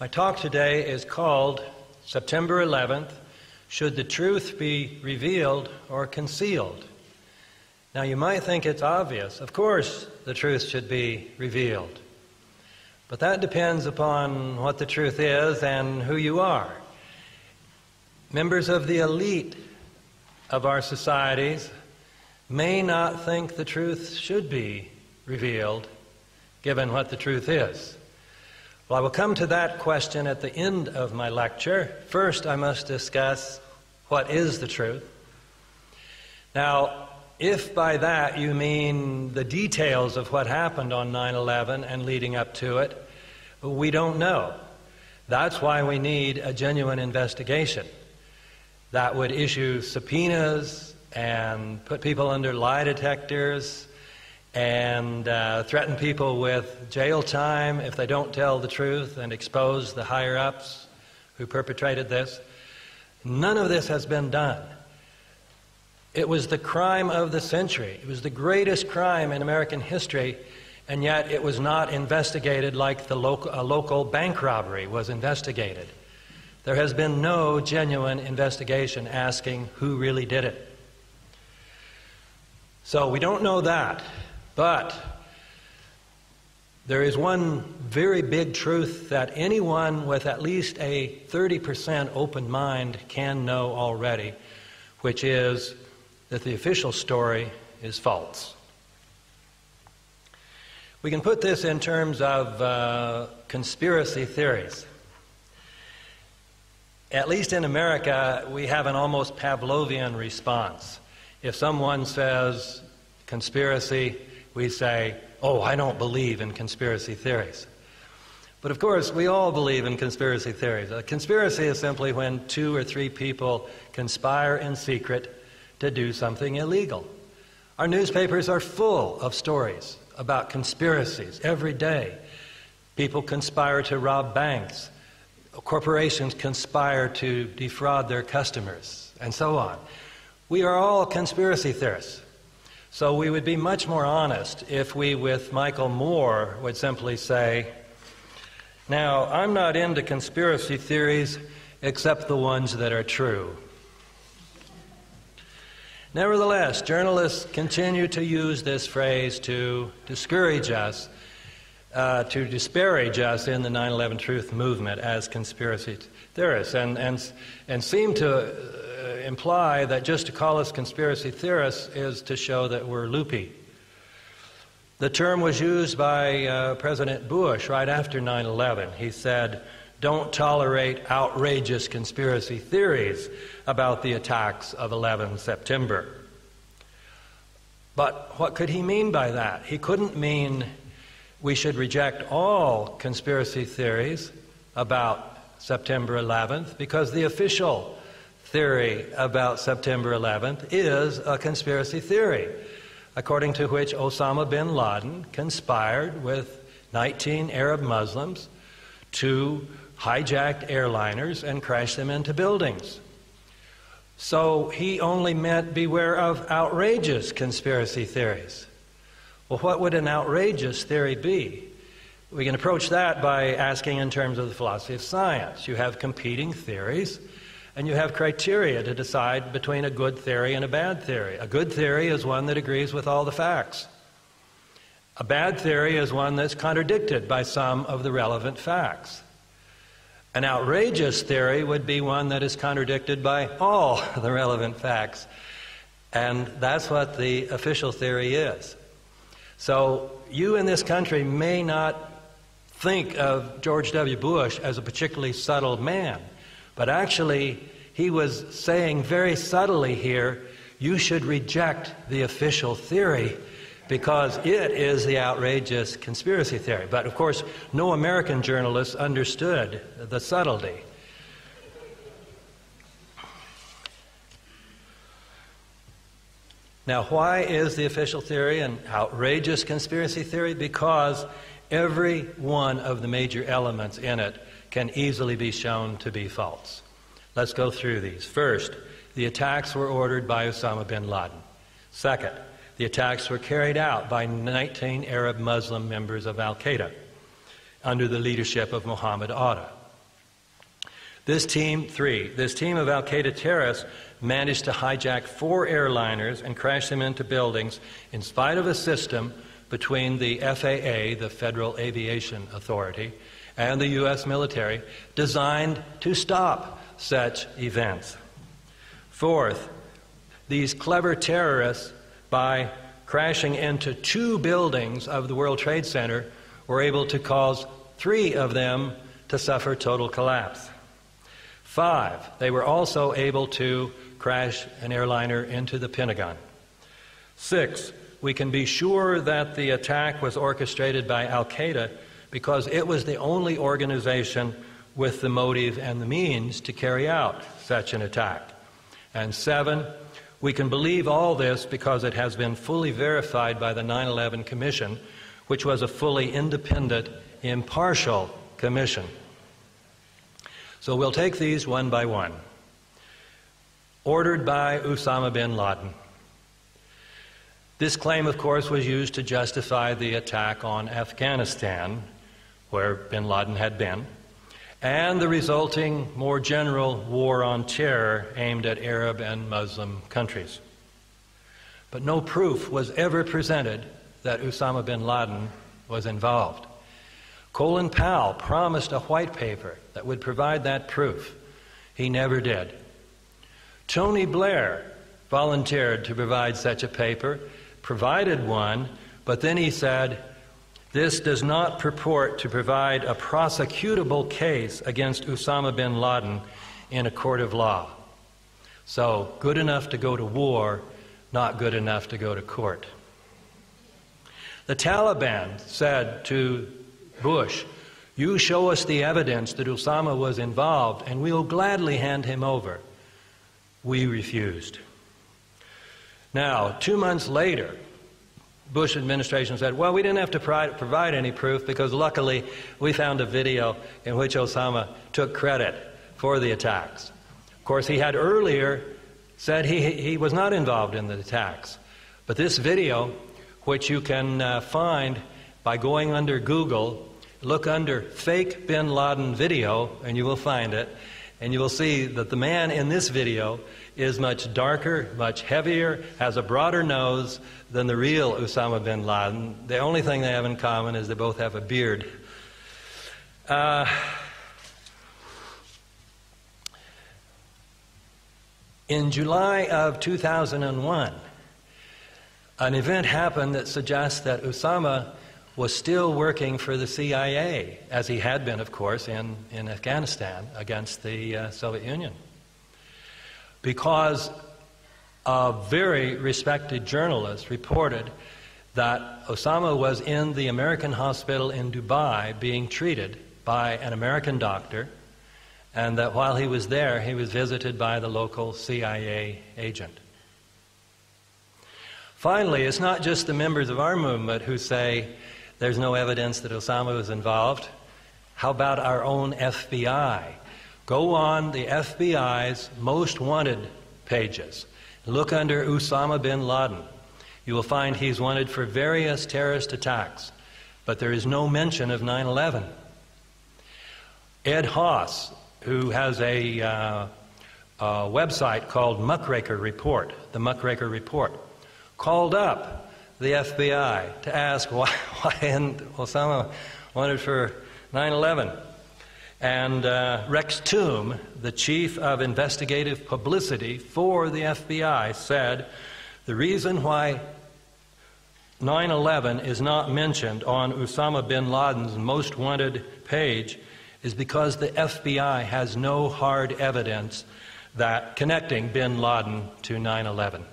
My talk today is called September 11th, Should the Truth Be Revealed or Concealed? Now you might think it's obvious. Of course the truth should be revealed. But that depends upon what the truth is and who you are. Members of the elite of our societies may not think the truth should be revealed, given what the truth is. Well, I will come to that question at the end of my lecture. First, I must discuss what is the truth. Now, if by that you mean the details of what happened on 9/11 and leading up to it, we don't know. That's why we need a genuine investigation that would issue subpoenas and put people under lie detectors and threaten people with jail time if they don't tell the truth and expose the higher-ups who perpetrated this. None of this has been done. It was the crime of the century. It was the greatest crime in American history, and yet it was not investigated like a local bank robbery was investigated. There has been no genuine investigation asking who really did it. So we don't know that. But there is one very big truth that anyone with at least a 30% open mind can know already, which is that the official story is false. We can put this in terms of conspiracy theories. At least in America, we have an almost Pavlovian response. If someone says conspiracy, we say, "Oh, I don't believe in conspiracy theories." But of course, we all believe in conspiracy theories. A conspiracy is simply when 2 or 3 people conspire in secret to do something illegal. Our newspapers are full of stories about conspiracies every day. People conspire to rob banks. Corporations conspire to defraud their customers, and so on. We are all conspiracy theorists. So we would be much more honest if we, with Michael Moore, would simply say, "Now, I'm not into conspiracy theories except the ones that are true." Nevertheless, journalists continue to use this phrase to discourage us, to disparage us in the 9/11 Truth movement as conspiracy theorists, and seem to imply that just to call us conspiracy theorists is to show that we're loopy. The term was used by President Bush right after 9/11. He said, "Don't tolerate outrageous conspiracy theories about the attacks of 11 September. But what could he mean by that? He couldn't mean we should reject all conspiracy theories about September 11th, because the official theory about September 11th is a conspiracy theory, according to which Osama bin Laden conspired with 19 Arab Muslims to hijack airliners and crash them into buildings. So he only meant beware of outrageous conspiracy theories. Well, what would an outrageous theory be? We can approach that by asking in terms of the philosophy of science. You have competing theories, and you have criteria to decide between a good theory and a bad theory. A good theory is one that agrees with all the facts. A bad theory is one that's contradicted by some of the relevant facts. An outrageous theory would be one that is contradicted by all the relevant facts. And that's what the official theory is. So you in this country may not think of George W. Bush as a particularly subtle man, but actually he was saying very subtly here, you should reject the official theory because it is the outrageous conspiracy theory. But of course, no American journalists understood the subtlety. Now, why is the official theory an outrageous conspiracy theory? Because every one of the major elements in it can easily be shown to be false. Let's go through these. First, the attacks were ordered by Osama bin Laden. Second, the attacks were carried out by 19 Arab Muslim members of Al-Qaeda under the leadership of Mohammed Atta. This team of al-Qaeda terrorists managed to hijack 4 airliners and crash them into buildings in spite of a system between the FAA, the Federal Aviation Authority, and the U.S. military designed to stop such events. Fourth, these clever terrorists, by crashing into 2 buildings of the World Trade Center, were able to cause 3 of them to suffer total collapse. 5, they were also able to crash an airliner into the Pentagon. 6, we can be sure that the attack was orchestrated by al-Qaeda because it was the only organization with the motive and the means to carry out such an attack. And 7, we can believe all this because it has been fully verified by the 9/11 Commission, which was a fully independent, impartial commission. So we'll take these one by one. Ordered by Osama bin Laden. This claim, of course, was used to justify the attack on Afghanistan, where bin Laden had been, and the resulting more general war on terror aimed at Arab and Muslim countries. But no proof was ever presented that Osama bin Laden was involved. Colin Powell promised a white paper that would provide that proof. He never did. Tony Blair volunteered to provide such a paper, provided one, but then he said, "This does not purport to provide a prosecutable case against Osama bin Laden in a court of law." So, good enough to go to war, not good enough to go to court. The Taliban said to Bush, "You show us the evidence that Osama was involved, and we'll gladly hand him over." We refused. Now, 2 months later, Bush administration said, well, we didn't have to provide any proof because luckily we found a video in which Osama took credit for the attacks. Of course, he had earlier said he was not involved in the attacks. But this video, which you can find by going under Google, look under fake bin Laden video, and you will find it. And you will see that the man in this video is much darker, much heavier, has a broader nose than the real Osama bin Laden. The only thing they have in common is they both have a beard. In July of 2001, an event happened that suggests that Osama was still working for the CIA, as he had been, of course, in Afghanistan against the Soviet Union. Because a very respected journalist reported that Osama was in the American hospital in Dubai being treated by an American doctor, and that while he was there, he was visited by the local CIA agent. Finally, it's not just the members of our movement who say there's no evidence that Osama was involved. How about our own FBI? Go on the FBI's most wanted pages. Look under Osama bin Laden. You will find he's wanted for various terrorist attacks, but there is no mention of 9/11. Ed Haas, who has a website called Muckraker Report, the Muckraker Report, called up the FBI to ask why isn't Osama wanted for 9/11. And Rex Toome, the chief of investigative publicity for the FBI, said the reason why 9/11 is not mentioned on Osama bin Laden's most wanted page is because the FBI has no hard evidence that connecting bin Laden to 9/11.